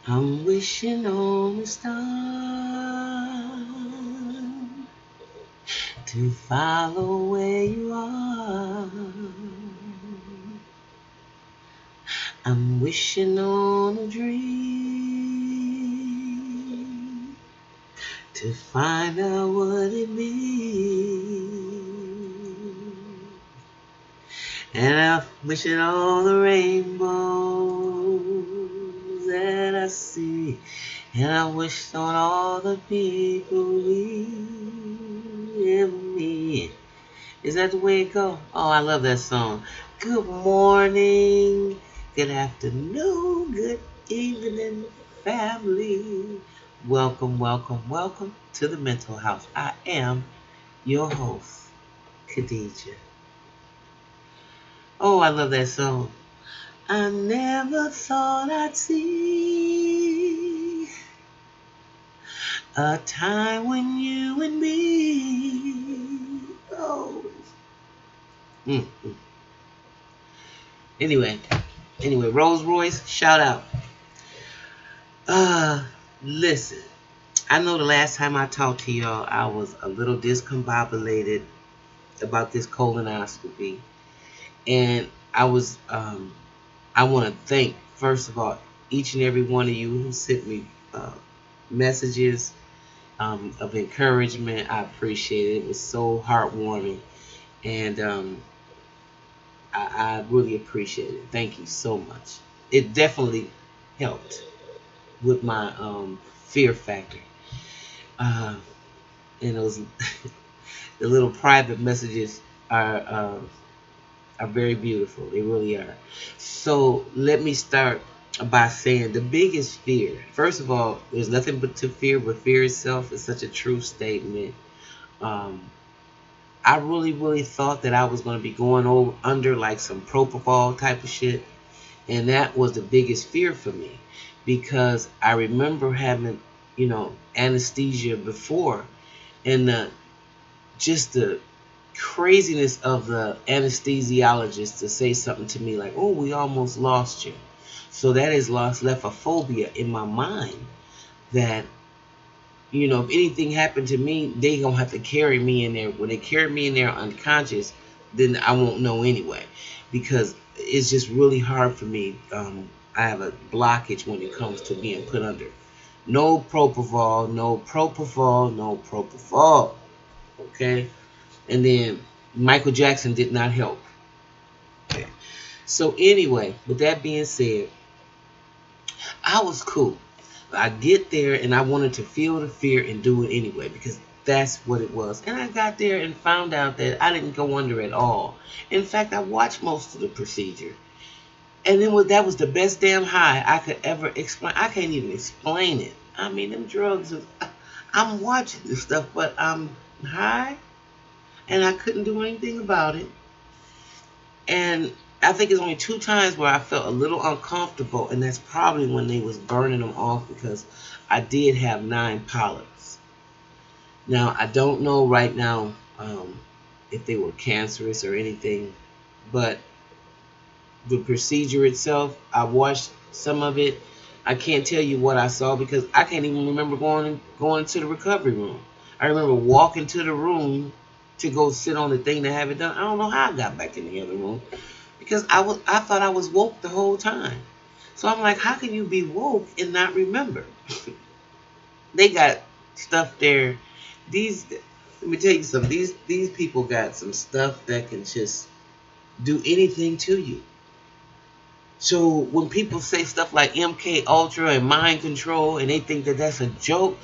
I'm wishing on a star to follow where you are. I'm wishing on a dream to find out what it means. And I'm wishing all the rainbows that I see. And I wish on all the people we ever meet. Is that the way it goes? Oh, I love that song. Good morning, good afternoon, good evening, family. Welcome, welcome, welcome to the Mental House. I am your host, Khadijah. Oh, I love that song. I never thought I'd see a time when you and me. Oh. Mm. Anyway, Rolls Royce, shout out. Uh, Listen, I know the last time I talked to y'all, I was a little discombobulated about this colonoscopy, and I want to thank first of all each and every one of you who sent me messages of encouragement. I appreciate it. It was so heartwarming, and I really appreciate it. Thank you so much. It definitely helped with my fear factor. Uh, and those the little private messages are very beautiful. They really are. So let me start by saying the biggest fear. First of all, there's nothing but to fear, but fear itself is such a true statement. Um, I really thought that I was going to be going over under like some propofol type of shit, and that was the biggest fear for me because I remember having anesthesia before, and just the craziness of the anesthesiologist to say something to me like, "Oh, we almost lost you." So that has left a phobia in my mind that if anything happened to me, they gonna have to carry me in there. When they carry me in there unconscious, then I won't know anyway, because it's just really hard for me. I have a blockage when it comes to being put under. No propofol, no propofol, no propofol. Okay, and then Michael Jackson did not help. Okay. So anyway, with that being said, I was cool. I get there and I wanted to feel the fear and do it anyway because that's what it was. And I got there and found out that I didn't go under at all. In fact, I watched most of the procedure. And then that was the best damn high I could ever explain. I can't even explain it. I mean, them drugs, I'm watching this stuff, but I'm high and I couldn't do anything about it. And I think it's only 2 times where I felt a little uncomfortable, and that's probably when they was burning them off because I did have 9 polyps. Now I don't know right now if they were cancerous or anything, but the procedure itself, I watched some of it. I can't tell you what I saw because I can't even remember going to the recovery room. I remember walking to the room to go sit on the thing to have it done. I don't know how I got back in the other room because I thought I was woke the whole time. So I'm like, how can you be woke and not remember? They got stuff there. These Let me tell you something. These people got some stuff that can just do anything to you. So when people say stuff like MK Ultra and mind control and they think that that's a joke,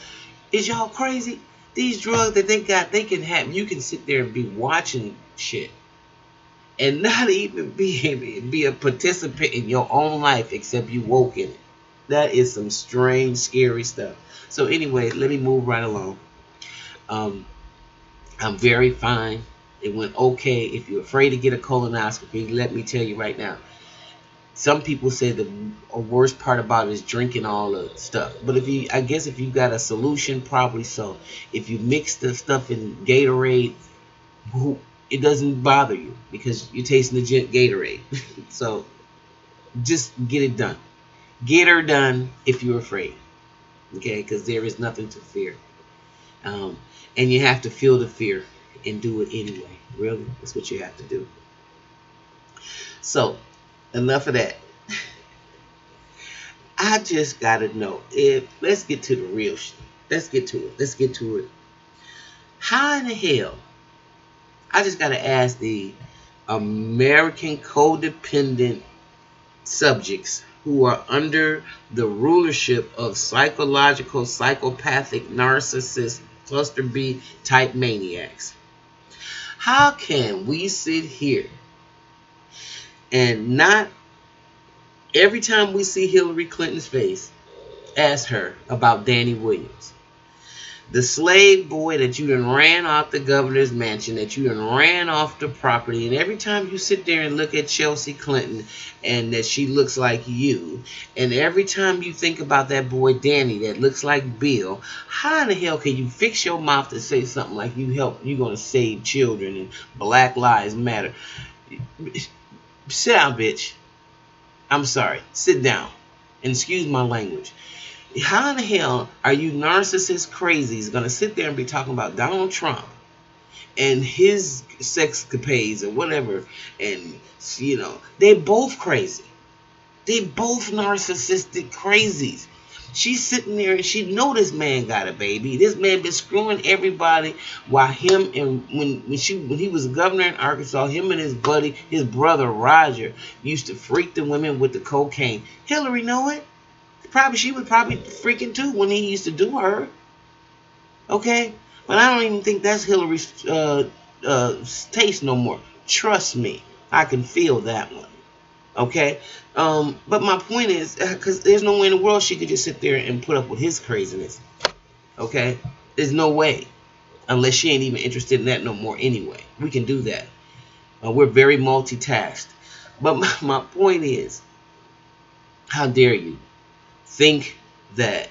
is y'all crazy? These drugs that they got, they can have you can sit there and be watching shit and not even be a participant in your own life except you woke in it. That is some strange, scary stuff. So anyway, let me move right along. Um, I'm very fine. It went okay. If you're afraid to get a colonoscopy, let me tell you right now. Some people say the worst part about it is drinking all the stuff. But I guess if you got a solution, probably so. If you mix the stuff in Gatorade, it doesn't bother you because you're tasting the Gatorade. So just get it done. Get her done if you're afraid. Okay, because there is nothing to fear. Um, and you have to feel the fear and do it anyway. Really, that's what you have to do. So, enough of that. I just gotta know if let's get to the real shit. Let's get to it. Let's get to it. How in the hell? I just gotta ask the American codependent subjects who are under the rulership of psychological, psychopathic, narcissist, cluster B type maniacs. How can we sit here and not every time we see Hillary Clinton's face, ask her about Danny Williams? The slave boy that you done ran off the governor's mansion, that you done ran off the property, and every time you sit there and look at Chelsea Clinton and that she looks like you, and every time you think about that boy Danny that looks like Bill, how in the hell can you fix your mouth to say something like you're gonna save children and Black Lives Matter? Sit down, bitch. I'm sorry. Sit down. And excuse my language. How in the hell are you narcissist crazies gonna sit there and be talking about Donald Trump and his sexcapades or whatever? And they both crazy. They both narcissistic crazies. She's sitting there and she know this man got a baby. This man been screwing everybody while him and when he was governor in Arkansas, him and his buddy, his brother Roger, used to freak the women with the cocaine. Hillary know it. She was probably freaking too when he used to do her. Okay? But I don't even think that's Hillary's taste no more. Trust me. I can feel that one. Okay? But my point is, because there's no way in the world she could just sit there and put up with his craziness. Okay? There's no way. Unless she ain't even interested in that no more anyway. We can do that. We're very multitasked. But my point is, how dare you think that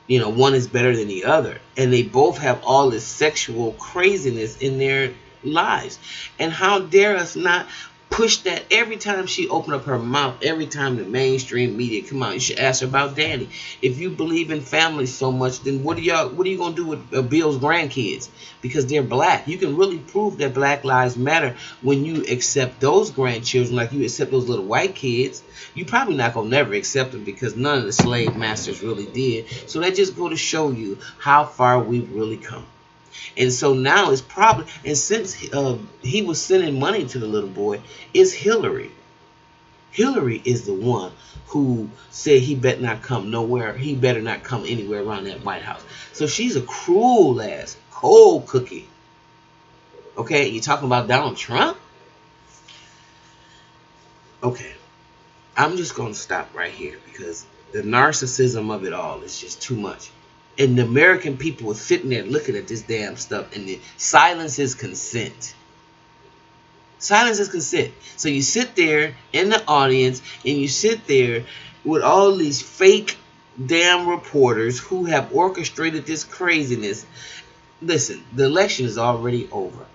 one is better than the other, and they both have all this sexual craziness in their lives. And how dare us not push that every time she opened up her mouth, every time the mainstream media come out. You should ask her about Danny. If you believe in family so much, then what are you gonna do with Bill's grandkids? Because they're black. You can really prove that Black Lives Matter when you accept those grandchildren like you accept those little white kids. You probably not gonna never accept them because none of the slave masters really did. So that just go to show you how far we've really come. And so now it's probably, and since he was sending money to the little boy, it's Hillary. Hillary is the one who said he better not come nowhere. He better not come anywhere around that White House. So she's a cruel ass, cold cookie. Okay, you talking about Donald Trump? Okay, I'm just going to stop right here because the narcissism of it all is just too much. And the American people are sitting there looking at this damn stuff, and the silence is consent. Silence is consent. So you sit there in the audience, and you sit there with all these fake damn reporters who have orchestrated this craziness. Listen, the election is already over.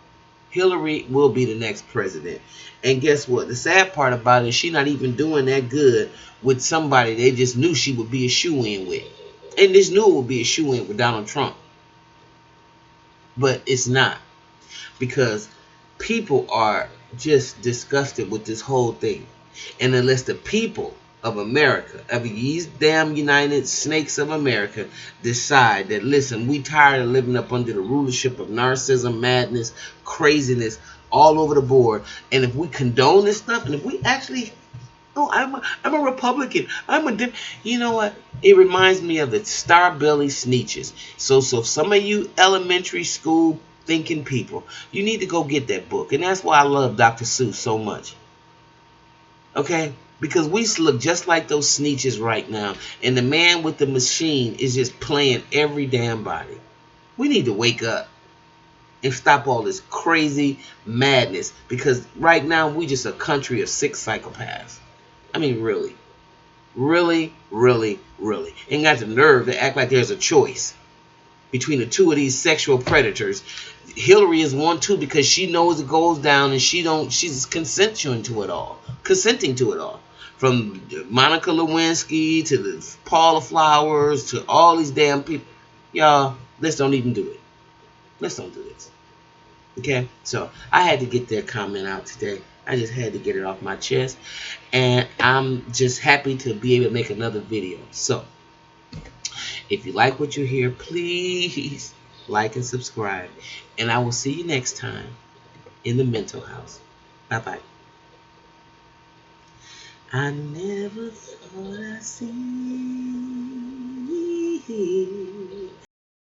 Hillary will be the next president. And guess what? The sad part about it is she's not even doing that good with somebody they just knew she would be a shoo-in with. And this knew it would be a shoo-in with Donald Trump. But it's not. Because people are just disgusted with this whole thing. And unless the people of America, of these damn United Snakes of America, decide that, listen, we tired of living up under the rulership of narcissism, madness, craziness, all over the board. And if we condone this stuff, and if we actually... Oh, I'm a Republican. You know what? It reminds me of the Starbelly Sneetches. So some of you elementary school thinking people, you need to go get that book. And that's why I love Dr. Seuss so much. Okay? Because we look just like those Sneetches right now. And the man with the machine is just playing every damn body. We need to wake up and stop all this crazy madness. Because right now, we just a country of sick psychopaths. I mean, really. Really, really, really. Ain't got the nerve to act like there's a choice between the two of these sexual predators. Hillary is one too because she knows it goes down and she's consenting to it all. From Monica Lewinsky to the Paula Flowers to all these damn people. Y'all, let's don't even do it. Let's don't do this. Okay? So I had to get that comment out today. I just had to get it off my chest. And I'm just happy to be able to make another video. So if you like what you hear, please like and subscribe. And I will see you next time in the mental house. Bye bye. I never thought I'd see